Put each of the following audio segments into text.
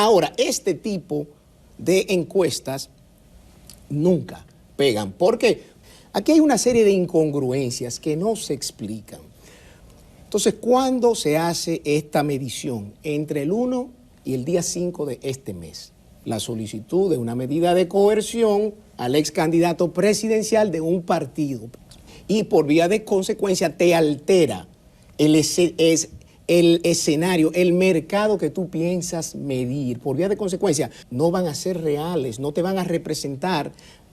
Ahora, este tipo de encuestas nunca pegan. ¿Por qué? Aquí hay una serie de incongruencias que no se explican. Entonces, ¿cuándo se hace esta medición? Entre el 1 y el día 5 de este mes. La solicitud de una medida de coerción al ex candidato presidencial de un partido. Y por vía de consecuencia te altera el escenario, el mercado que tú piensas medir. Por vía de consecuencia, no van a ser reales, no te van a representar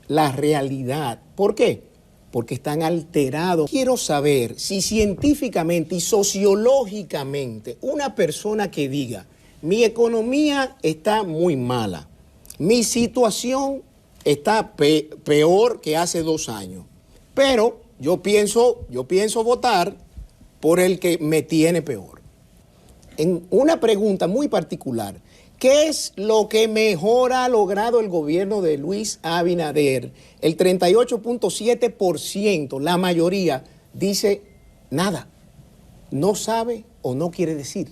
la realidad. ¿Por qué? Porque están alterados. Quiero saber si científicamente y sociológicamente una persona que diga, mi economía está muy mala, mi situación está peor que hace 2 años, pero yo pienso votar por el que me tiene peor. En una pregunta muy particular, ¿qué es lo que mejor ha logrado el gobierno de Luis Abinader? El 38.7%, la mayoría, dice nada. No sabe o no quiere decir.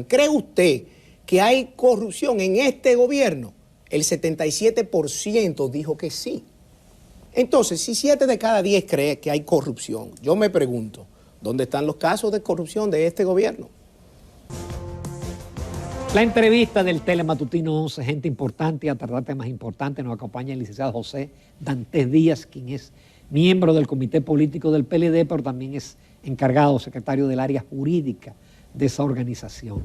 ¿Cree usted que hay corrupción en este gobierno? El 77% dijo que sí. Entonces, si 7 de cada 10 cree que hay corrupción, yo me pregunto, ¿dónde están los casos de corrupción de este gobierno? La entrevista del Telematutino 11, gente importante y a tratar temas importantes, nos acompaña el licenciado José Dantes Díaz, quien es miembro del comité político del PLD, pero también es encargado, secretario del área jurídica de esa organización.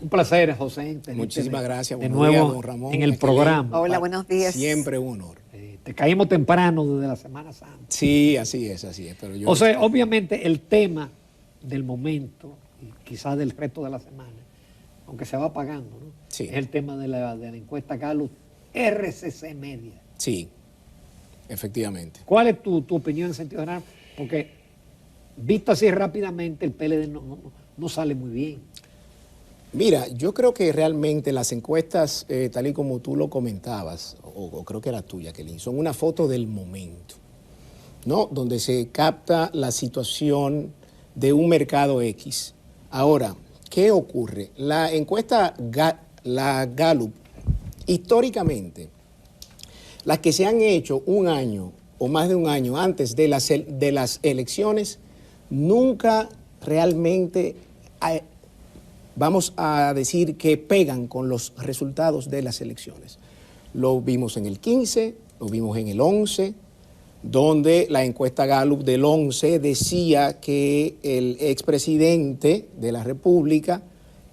Un placer, José. Muchísimas gracias. De nuevo, días, don Ramón, en el programa. Hola, buenos días. Siempre un honor. Te caímos temprano desde la Semana Santa. Sí, así es. Pero yo José, obviamente el tema del momento, y quizás del resto de la semana, aunque se va apagando, ¿no? Sí. Es el tema de la encuesta Gallup RCC Media. Sí, efectivamente. ¿Cuál es tu opinión en sentido general? Porque visto así rápidamente, el PLD no sale muy bien. Mira, yo creo que realmente las encuestas, tal y como tú lo comentabas, o creo que era tuya, Kelly, son una foto del momento, ¿no? Donde se capta la situación de un mercado X. Ahora, ¿qué ocurre? La encuesta, la Gallup, históricamente, las que se han hecho un año o más de un año antes de las elecciones, nunca realmente, vamos a decir que pegan con los resultados de las elecciones. Lo vimos en el 15, lo vimos en el 11, donde la encuesta Gallup del 11 decía que el expresidente de la República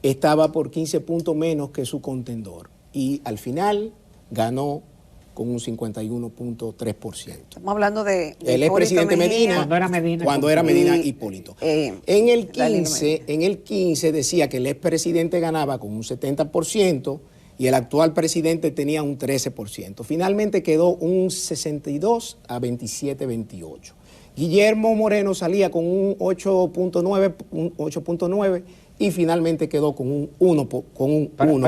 estaba por 15 puntos menos que su contendor y al final ganó con un 51.3%. Estamos hablando de el expresidente Medina, cuando era Medina Hipólito. En el 15 decía que el expresidente ganaba con un 70%, y el actual presidente tenía un 13%. Finalmente quedó un 62 a 27-28. Guillermo Moreno salía con un 8.9 y finalmente quedó con un 1%. Pero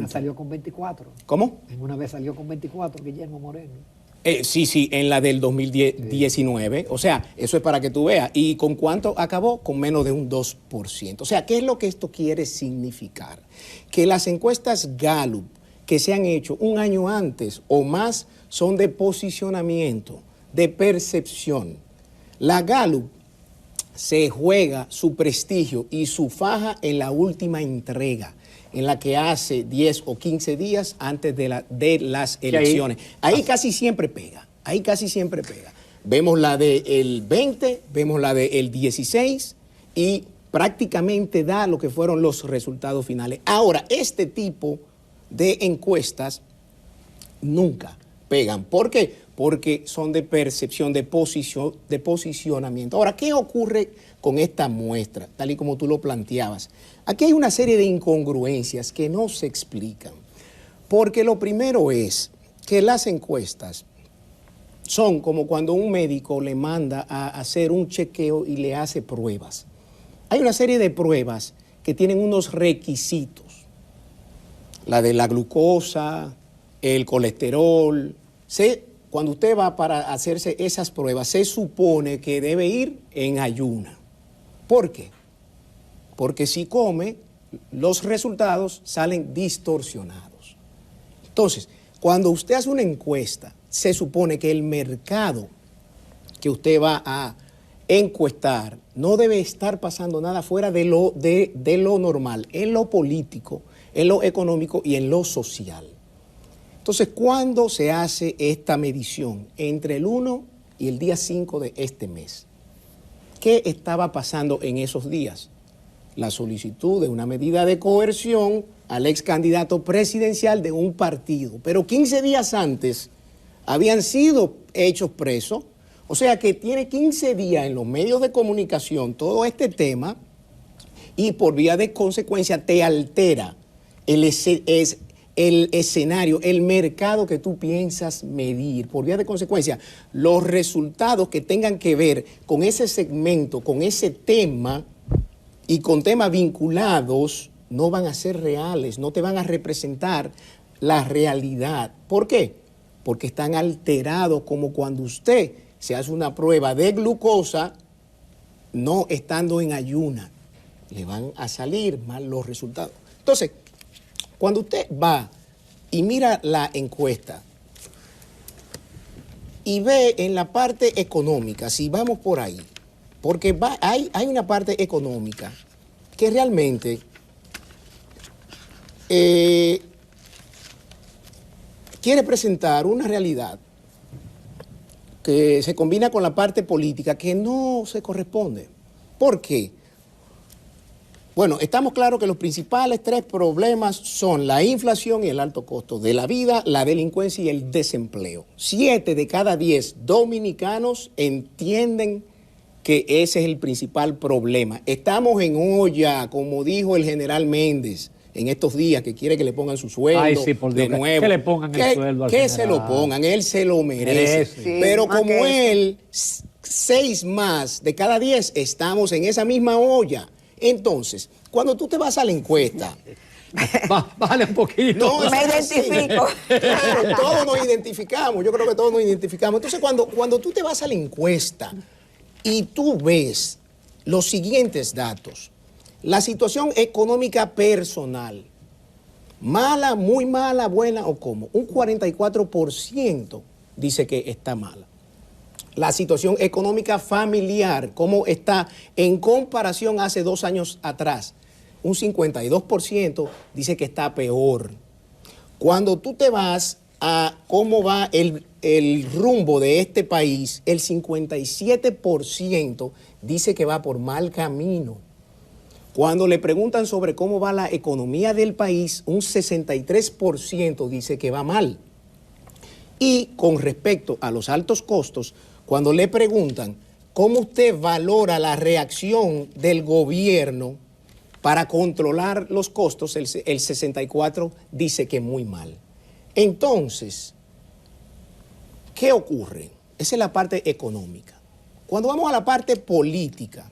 salió con 24. ¿Cómo? En una vez salió con 24 Guillermo Moreno. Sí, en la del 2019. Sí. O sea, eso es para que tú veas. ¿Y con cuánto acabó? Con menos de un 2%. O sea, ¿qué es lo que esto quiere significar? Que las encuestas Gallup que se han hecho un año antes o más son de posicionamiento, de percepción. La Gallup se juega su prestigio y su faja en la última entrega, en la que hace 10 o 15 días antes de las elecciones. Ahí casi siempre pega, Vemos la del 20, vemos la del 16 y prácticamente da lo que fueron los resultados finales. Ahora, este tipo de encuestas nunca pegan. ¿Por qué? Porque son de percepción, de posicionamiento. Ahora, ¿qué ocurre con esta muestra? Tal y como tú lo planteabas. Aquí hay una serie de incongruencias que no se explican. Porque lo primero es que las encuestas son como cuando un médico le manda a hacer un chequeo y le hace pruebas. Hay una serie de pruebas que tienen unos requisitos. La de la glucosa, el colesterol. Cuando usted va para hacerse esas pruebas, se supone que debe ir en ayuna. ¿Por qué? Porque si come, los resultados salen distorsionados. Entonces, cuando usted hace una encuesta, se supone que el mercado que usted va a encuestar no debe estar pasando nada fuera de lo normal, en lo político, en lo económico y en lo social. Entonces, ¿cuándo se hace esta medición? Entre el 1 y el día 5 de este mes. ¿Qué estaba pasando en esos días? La solicitud de una medida de coerción al ex candidato presidencial de un partido. Pero 15 días antes habían sido hechos presos. O sea que tiene 15 días en los medios de comunicación todo este tema y por vía de consecuencia te altera el escenario, el mercado que tú piensas medir. Por vía de consecuencia, los resultados que tengan que ver con ese segmento, con ese tema y con temas vinculados no van a ser reales, no te van a representar la realidad. ¿Por qué? Porque están alterados, como cuando usted se hace una prueba de glucosa no estando en ayuna. Le van a salir mal los resultados. Entonces, cuando usted va y mira la encuesta y ve en la parte económica, si vamos por ahí, porque hay una parte económica que realmente quiere presentar una realidad que se combina con la parte política que no se corresponde. ¿Por qué? Bueno, estamos claros que los principales 3 problemas son la inflación y el alto costo de la vida, la delincuencia y el desempleo. 7 de cada 10 dominicanos entienden que ese es el principal problema. Estamos en olla, como dijo el general Méndez en estos días, que quiere que le pongan su sueldo. Ay, sí, por Dios, de nuevo. Que le pongan el sueldo al Que general. se lo pongan, él se lo merece. Sí, pero más como que él, 6 más de cada 10 estamos en esa misma olla. Entonces, cuando tú te vas a la encuesta... Bájale un poquito. No, Me eso es así. identifico. Claro, todos nos identificamos, yo creo que todos nos identificamos. Entonces, cuando tú te vas a la encuesta y tú ves los siguientes datos, la situación económica personal, mala, muy mala, buena o cómo, un 44% dice que está mala. La situación económica familiar, cómo está en comparación hace 2 años atrás, un 52% dice que está peor. Cuando tú te vas a cómo va el rumbo de este país, el 57% dice que va por mal camino. Cuando le preguntan sobre cómo va la economía del país, un 63% dice que va mal. Y con respecto a los altos costos, cuando le preguntan cómo usted valora la reacción del gobierno para controlar los costos, el 64% dice que muy mal. Entonces, ¿qué ocurre? Esa es la parte económica. Cuando vamos a la parte política,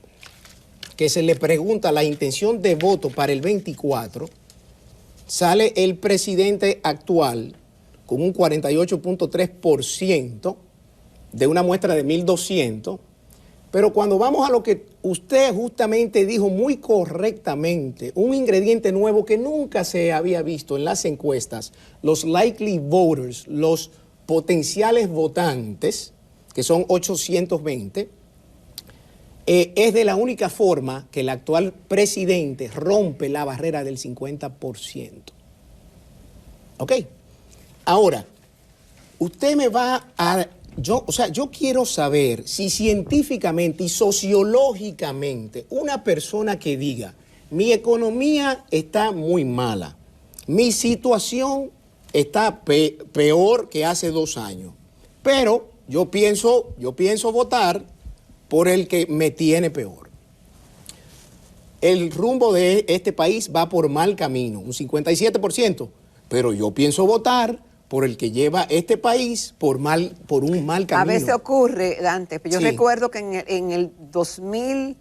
que se le pregunta la intención de voto para el 24, sale el presidente actual con un 48.3% de una muestra de 1.200, pero cuando vamos a lo que usted justamente dijo muy correctamente, un ingrediente nuevo que nunca se había visto en las encuestas, los likely voters, los potenciales votantes, que son 820, es de la única forma que el actual presidente rompe la barrera del 50%. ¿Ok? Ahora, usted me va a... Yo quiero saber si científicamente y sociológicamente una persona que diga, mi economía está muy mala, mi situación está peor que hace 2 años, pero yo pienso votar por el que me tiene peor. El rumbo de este país va por mal camino, un 57%, pero yo pienso votar por el que lleva este país por un mal camino. A veces ocurre, Dante, yo Sí. recuerdo que en el 2000,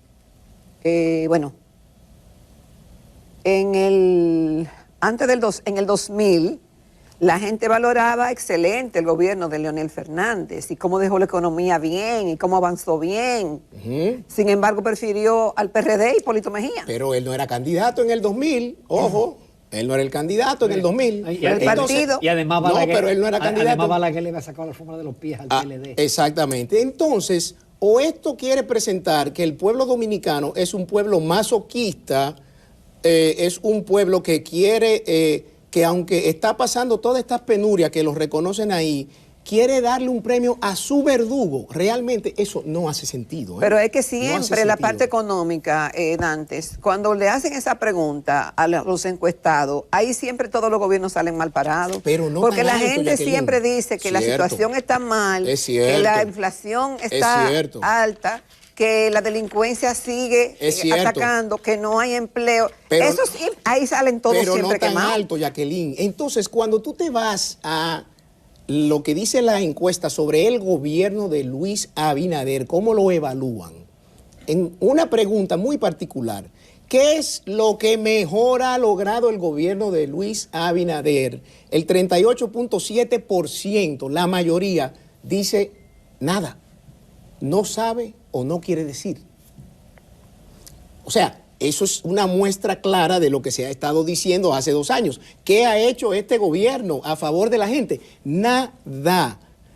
en el 2000, La gente valoraba excelente el gobierno de Leonel Fernández y cómo dejó la economía bien y cómo avanzó bien. Sin embargo, prefirió al PRD y Hipólito Mejía. Pero él no era candidato en el 2000, ojo. Él no era el candidato en el 2000. Pero el partido. Y además Balaguer, no, pero él no era candidato. Además Balaguer le había sacado la forma de los pies al PLD. Exactamente. Entonces, o esto quiere presentar que el pueblo dominicano es un pueblo masoquista, es un pueblo que quiere, que aunque está pasando todas estas penurias que los reconocen ahí, quiere darle un premio a su verdugo. Realmente eso no hace sentido. Pero es que siempre la parte económica, Dantes, cuando le hacen esa pregunta a los encuestados, ahí siempre todos los gobiernos salen mal parados. Pero no porque la alto, gente Jacqueline. Siempre dice que la situación está mal, que la inflación está alta, que la delincuencia sigue atacando, que no hay empleo. Pero, eso sí, ahí salen todos siempre quemados. Pero no tan alto, Jacqueline. Entonces, cuando tú te vas a lo que dice la encuesta sobre el gobierno de Luis Abinader, ¿cómo lo evalúan? En una pregunta muy particular, ¿qué es lo que mejor ha logrado el gobierno de Luis Abinader? El 38.7%, la mayoría, dice nada, no sabe o no quiere decir. O sea, eso es una muestra clara de lo que se ha estado diciendo hace 2 años. ¿Qué ha hecho este gobierno a favor de la gente? Nada,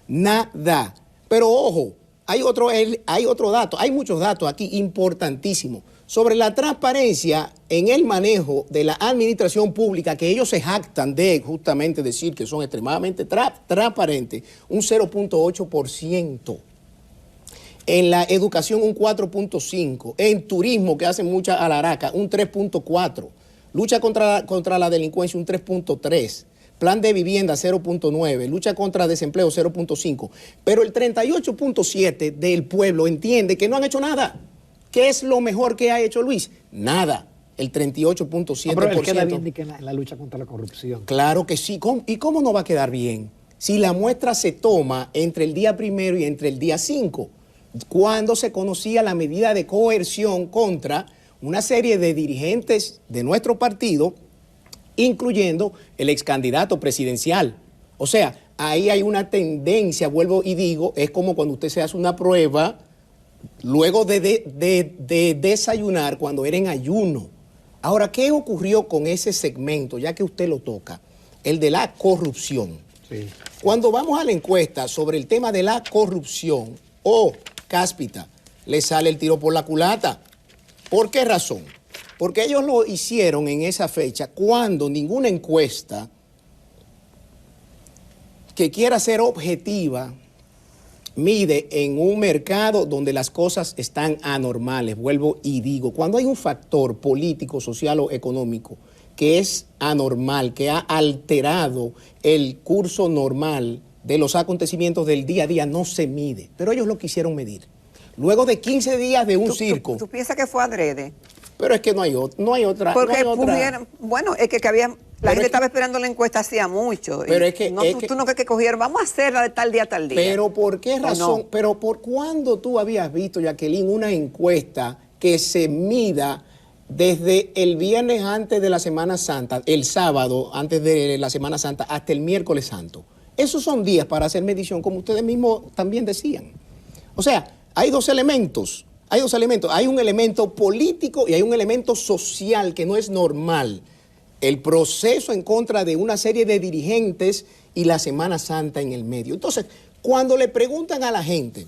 nada. Pero ojo, hay otro dato, hay muchos datos aquí importantísimos sobre la transparencia en el manejo de la administración pública, que ellos se jactan de justamente decir que son extremadamente transparentes, un 0.8%. En la educación un 4.5%, en turismo, que hacen mucha alaraca, un 3.4%, lucha contra la delincuencia un 3.3%, plan de vivienda 0.9%, lucha contra desempleo 0.5%, pero el 38.7% del pueblo entiende que no han hecho nada. ¿Qué es lo mejor que ha hecho Luis? Nada. El 38.7%. Pero él queda bien en la lucha contra la corrupción. Claro que sí. ¿Y cómo no va a quedar bien? Si la muestra se toma entre el día 1 y entre el día 5, cuando se conocía la medida de coerción contra una serie de dirigentes de nuestro partido, incluyendo el ex candidato presidencial. O sea, ahí hay una tendencia, vuelvo y digo, es como cuando usted se hace una prueba luego de desayunar, cuando era en ayuno. Ahora, ¿qué ocurrió con ese segmento, ya que usted lo toca? El de la corrupción. Sí. Cuando vamos a la encuesta sobre el tema de la corrupción, cáspita, le sale el tiro por la culata. ¿Por qué razón? Porque ellos lo hicieron en esa fecha cuando ninguna encuesta que quiera ser objetiva mide en un mercado donde las cosas están anormales. Vuelvo y digo, cuando hay un factor político, social o económico que es anormal, que ha alterado el curso normal de los acontecimientos del día a día, no se mide. Pero ellos lo quisieron medir. Luego de 15 días de un circo. ¿Tú piensas que fue adrede? Pero es que no hay otra. Porque no hay otra. Bueno, es que había... La gente estaba esperando la encuesta hacía mucho. Pero es que... tú no crees que cogieron, vamos a hacerla de tal día a tal día. Pero ¿por qué razón? No. Pero ¿por cuándo tú habías visto, Jacqueline, una encuesta que se mida desde el viernes antes de la Semana Santa, el sábado antes de la Semana Santa, hasta el miércoles santo? Esos son días para hacer medición, como ustedes mismos también decían. O sea, hay dos elementos. Hay un elemento político y hay un elemento social que no es normal. El proceso en contra de una serie de dirigentes y la Semana Santa en el medio. Entonces, cuando le preguntan a la gente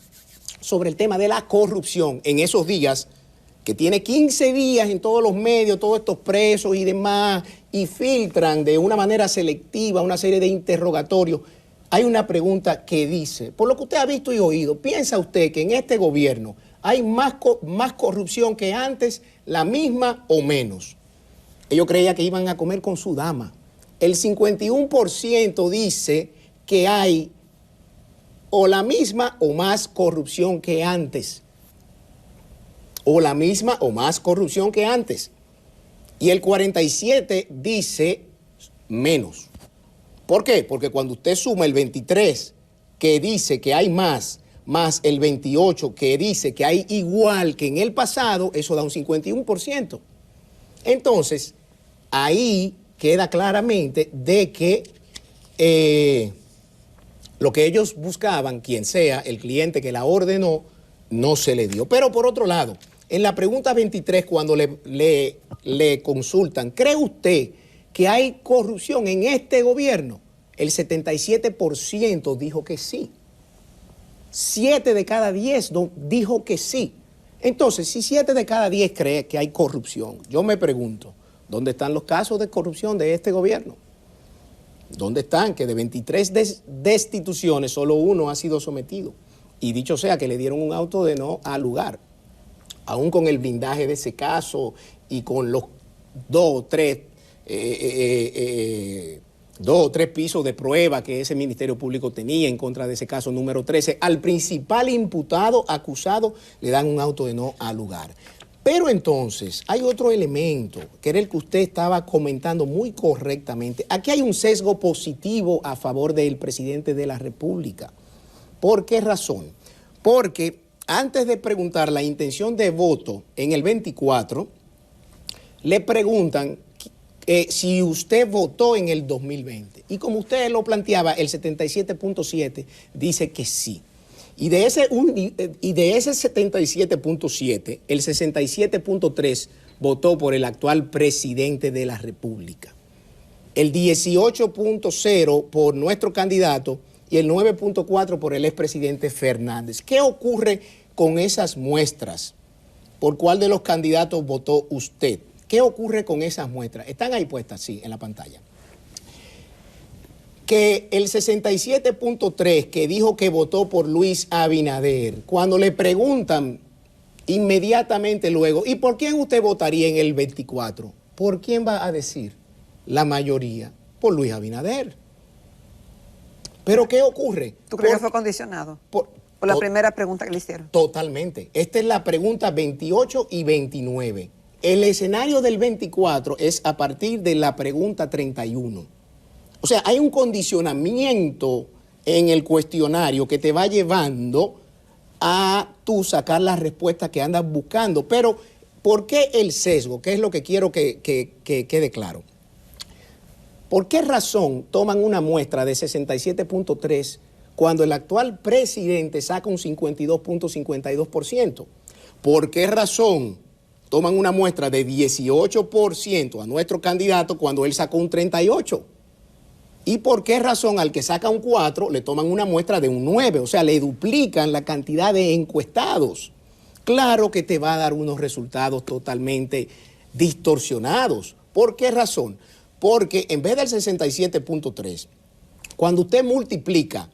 sobre el tema de la corrupción en esos días, que tiene 15 días en todos los medios, todos estos presos y demás, y filtran de una manera selectiva una serie de interrogatorios, hay una pregunta que dice, por lo que usted ha visto y oído, ¿piensa usted que en este gobierno hay más corrupción que antes, la misma o menos? Ellos creían que iban a comer con su dama. El 51% dice que hay o la misma o más corrupción que antes. O la misma o más corrupción que antes. Y el 47% dice menos. ¿Por qué? Porque cuando usted suma el 23 que dice que hay más el 28 que dice que hay igual que en el pasado, eso da un 51%. Entonces, ahí queda claramente de que lo que ellos buscaban, quien sea, el cliente que la ordenó, no se le dio. Pero por otro lado, en la pregunta 23, cuando le consultan, ¿cree usted que hay corrupción en este gobierno? El 77% dijo que sí. 7 de cada 10 dijo que sí. Entonces, si 7 de cada 10 cree que hay corrupción, yo me pregunto, ¿dónde están los casos de corrupción de este gobierno? ¿Dónde están? Que de 23 destituciones, solo uno ha sido sometido. Y dicho sea que le dieron un auto de no al lugar. Aún con el blindaje de ese caso y con los 2 o tres pisos de prueba que ese Ministerio Público tenía en contra de ese caso número 13, al principal imputado, acusado, le dan un auto de no al lugar. Pero entonces, hay otro elemento, que era el que usted estaba comentando muy correctamente. Aquí hay un sesgo positivo a favor del presidente de la República. ¿Por qué razón? Porque antes de preguntar la intención de voto en el 24, le preguntan si usted votó en el 2020. Y como usted lo planteaba, el 77.7 dice que sí. Y de ese 77.7, el 67.3 votó por el actual presidente de la República. El 18.0 por nuestro candidato y el 9.4 por el expresidente Fernández. ¿Qué ocurre con esas muestras? ¿Por cuál de los candidatos votó usted? ¿Qué ocurre con esas muestras? Están ahí puestas, sí, en la pantalla. Que el 67.3 que dijo que votó por Luis Abinader, cuando le preguntan inmediatamente luego, ¿y por quién usted votaría en el 24? ¿Por quién va a decir? La mayoría, por Luis Abinader. ¿Pero qué ocurre? ¿Tú crees que fue condicionado? Por la primera pregunta que le hicieron. Totalmente. Esta es la pregunta 28 y 29. El escenario del 24 es a partir de la pregunta 31. O sea, hay un condicionamiento en el cuestionario que te va llevando a tú sacar las respuestas que andas buscando. Pero, ¿por qué el sesgo? ¿Qué es lo que quiero que quede claro? ¿Por qué razón toman una muestra de 67.3 cuando el actual presidente saca un 52.52%? ¿Por qué razón toman una muestra de 18% a nuestro candidato cuando él sacó un 38%? ¿Y por qué razón al que saca un 4 le toman una muestra de un 9? O sea, le duplican la cantidad de encuestados. Claro que te va a dar unos resultados totalmente distorsionados. ¿Por qué razón? Porque en vez del 67.3, cuando usted multiplica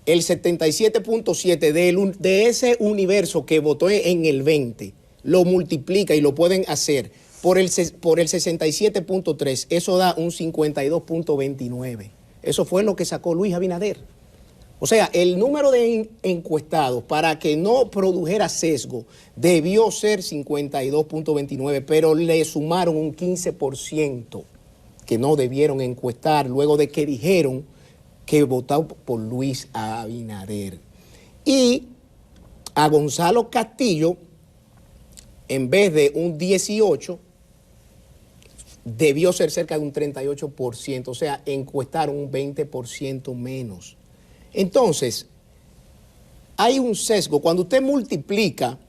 el 77.7 de ese universo que votó en el 20, lo multiplica y lo pueden hacer por el 67.3, eso da un 52.29. Eso fue lo que sacó Luis Abinader. O sea, el número de encuestados para que no produjera sesgo debió ser 52.29, pero le sumaron un 15% que no debieron encuestar luego de que dijeron que votaron por Luis Abinader. Y a Gonzalo Castillo, en vez de un 18%, debió ser cerca de un 38%, o sea, encuestaron un 20% menos. Entonces, hay un sesgo. Cuando usted multiplica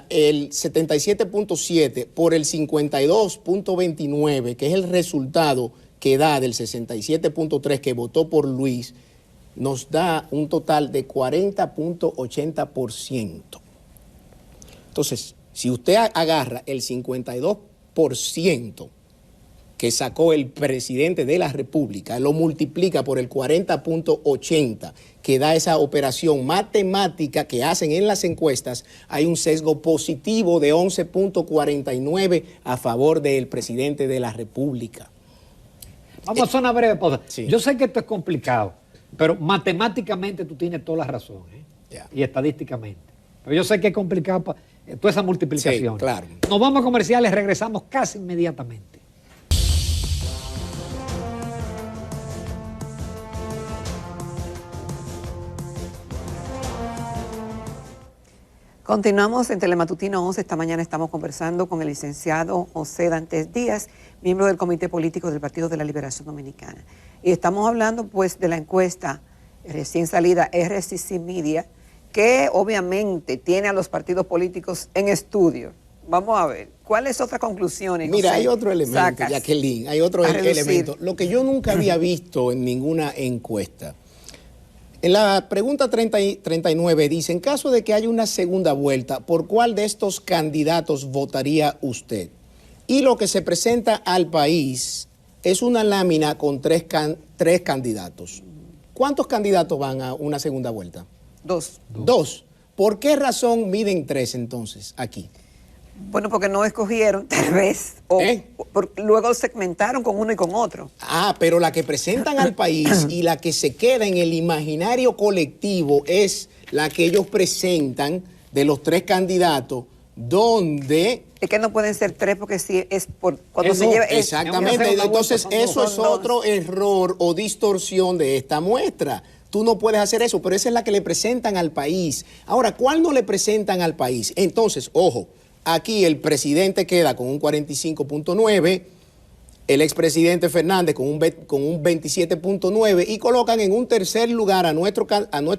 el 77.7 por el 52.29, que es el resultado que da del 67.3 que votó por Luis, nos da un total de 40.80%. Entonces, si usted agarra el 52% que sacó el presidente de la República, lo multiplica por el 40.80 que da esa operación matemática que hacen en las encuestas, hay un sesgo positivo de 11.49 a favor del presidente de la República. Vamos a hacer una breve pausa. Sí. Yo sé que esto es complicado, pero matemáticamente tú tienes toda la razón, Yeah. y estadísticamente. Pero yo sé que es complicado toda esa multiplicación. Sí, claro. Nos vamos a comerciales, regresamos casi inmediatamente. Continuamos en Telematutino 11. Esta mañana estamos conversando con el licenciado José Dantes Díaz, miembro del Comité Político del Partido de la Liberación Dominicana. Y estamos hablando pues de la encuesta recién salida RCC Media, que obviamente tiene a los partidos políticos en estudio. Vamos a ver, ¿cuáles otras conclusiones? Mira, José, hay otro elemento, Jacqueline, hay otro elemento. Lo que yo nunca había visto en ninguna encuesta. En la pregunta 39 dice, en caso de que haya una segunda vuelta, ¿por cuál de estos candidatos votaría usted? Y lo que se presenta al país es una lámina con tres candidatos. ¿Cuántos candidatos van a una segunda vuelta? Dos. Dos. ¿Por qué razón miden tres entonces aquí? Bueno, porque no escogieron, tal vez, o luego segmentaron con uno y con otro. Ah, pero la que presentan al país y la que se queda en el imaginario colectivo es la que ellos presentan de los tres candidatos, donde... Es que no pueden ser tres porque si es por cuando se lleva... Exactamente, entonces eso es otro error o distorsión de esta muestra. Tú no puedes hacer eso, pero esa es la que le presentan al país. Ahora, ¿cuál no le presentan al país? Entonces, ojo, aquí el presidente queda con un 45.9, el expresidente Fernández con un 27.9 y colocan en un tercer lugar a nuestro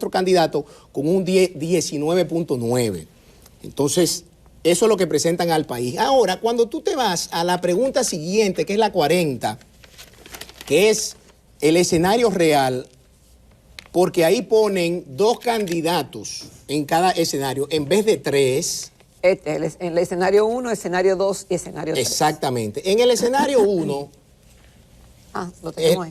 candidato con un 19.9. Entonces, eso es lo que presentan al país. Ahora, cuando tú te vas a la pregunta siguiente, que es la 40, que es el escenario real, porque ahí ponen dos candidatos en cada escenario en vez de tres. En el escenario 1, escenario 2 y escenario 3. Exactamente. En el escenario 1,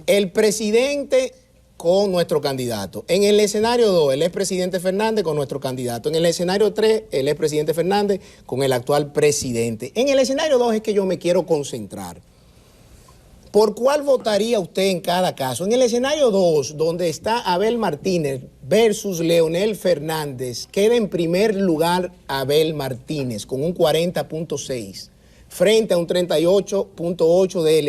el presidente con nuestro candidato. En el escenario 2, el expresidente Fernández con nuestro candidato. En el escenario 3, el expresidente Fernández con el actual presidente. En el escenario 2 es que yo me quiero concentrar. ¿Por cuál votaría usted en cada caso? En el escenario 2, donde está Abel Martínez versus Leonel Fernández, queda en primer lugar Abel Martínez con un 40.6, frente a un 38.8 de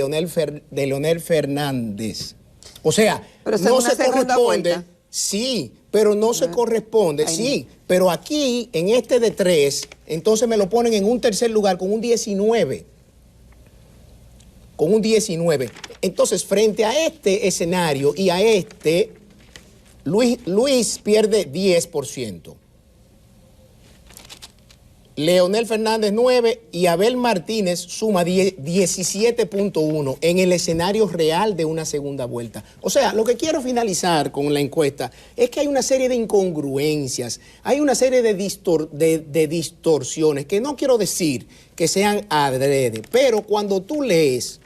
Leonel Fernández. O sea, no se corresponde. Sí, pero no se corresponde. Sí, pero aquí, en este de 3, entonces me lo ponen en un tercer lugar con un 19. Con un 19. Entonces, frente a este escenario y a este, Luis pierde 10%. Leonel Fernández 9 y Abel Martínez suma 17.1 en el escenario real de una segunda vuelta. O sea, lo que quiero finalizar con la encuesta es que hay una serie de incongruencias, hay una serie de distorsiones que no quiero decir que sean adrede, pero cuando tú lees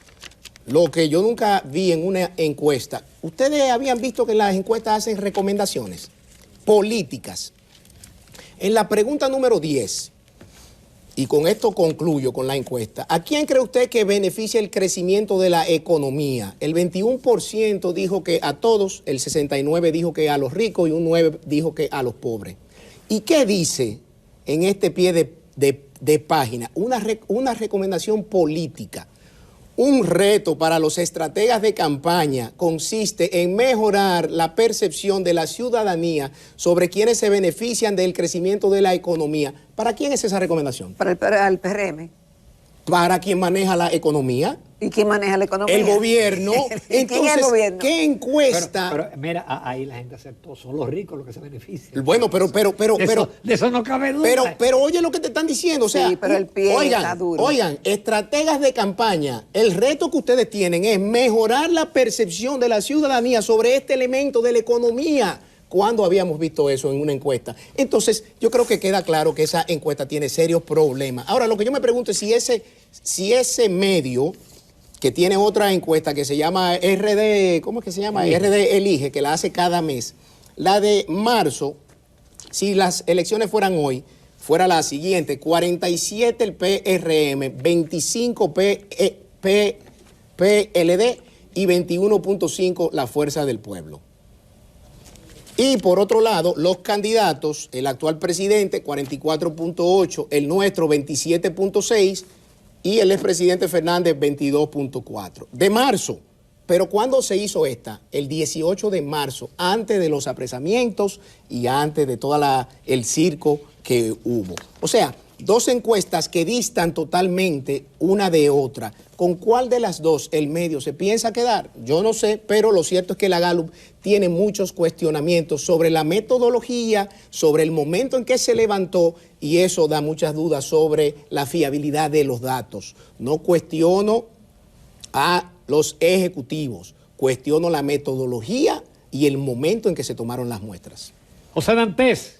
lo que yo nunca vi en una encuesta, ustedes habían visto que las encuestas hacen recomendaciones políticas. En la pregunta número 10, y con esto concluyo con la encuesta, ¿a quién cree usted que beneficia el crecimiento de la economía? El 21% dijo que a todos, el 69% dijo que a los ricos y un 9% dijo que a los pobres. ¿Y qué dice en este pie de página? Una recomendación política. Un reto para los estrategas de campaña consiste en mejorar la percepción de la ciudadanía sobre quienes se benefician del crecimiento de la economía. ¿Para quién es esa recomendación? Para el PRM. ¿Para quien maneja la economía? ¿Y quién maneja la economía? El gobierno. Entonces, ¿quién es el gobierno? ¿Qué encuesta? Pero mira, ahí la gente aceptó, son los ricos los que se benefician. Bueno, pero de eso no cabe duda. Pero oye lo que te están diciendo, o sea, sí, pero el pie está duro. Oigan, estrategas de campaña, el reto que ustedes tienen es mejorar la percepción de la ciudadanía sobre este elemento de la economía. ¿Cuándo habíamos visto eso en una encuesta? Entonces, yo creo que queda claro que esa encuesta tiene serios problemas. Ahora, lo que yo me pregunto es si ese medio, que tiene otra encuesta que se llama RD, ¿cómo es que se llama? RD Elige, que la hace cada mes. La de marzo, si las elecciones fueran hoy, fuera la siguiente: 47 el PRM, 25 PLD y 21.5 la Fuerza del Pueblo. Y por otro lado, los candidatos, el actual presidente 44.8, el nuestro 27.6 y el expresidente Fernández 22.4. De marzo. Pero ¿cuándo se hizo esta? El 18 de marzo, antes de los apresamientos y antes de todo el circo que hubo. O sea, dos encuestas que distan totalmente una de otra. ¿Con cuál de las dos el medio se piensa quedar? Yo no sé, pero lo cierto es que la Gallup tiene muchos cuestionamientos sobre la metodología, sobre el momento en que se levantó, y eso da muchas dudas sobre la fiabilidad de los datos. No cuestiono a los ejecutivos, cuestiono la metodología y el momento en que se tomaron las muestras. José Dantes,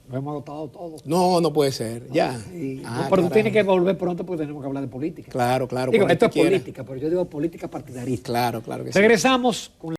lo hemos agotado todo. No, no puede ser, ya. Sí. No, pero tú tienes que volver pronto porque tenemos que hablar de política. Claro, claro. Digo, cuando esto tú es quieras. política, pero yo digo política partidarista. Claro, claro que sí. Regresamos con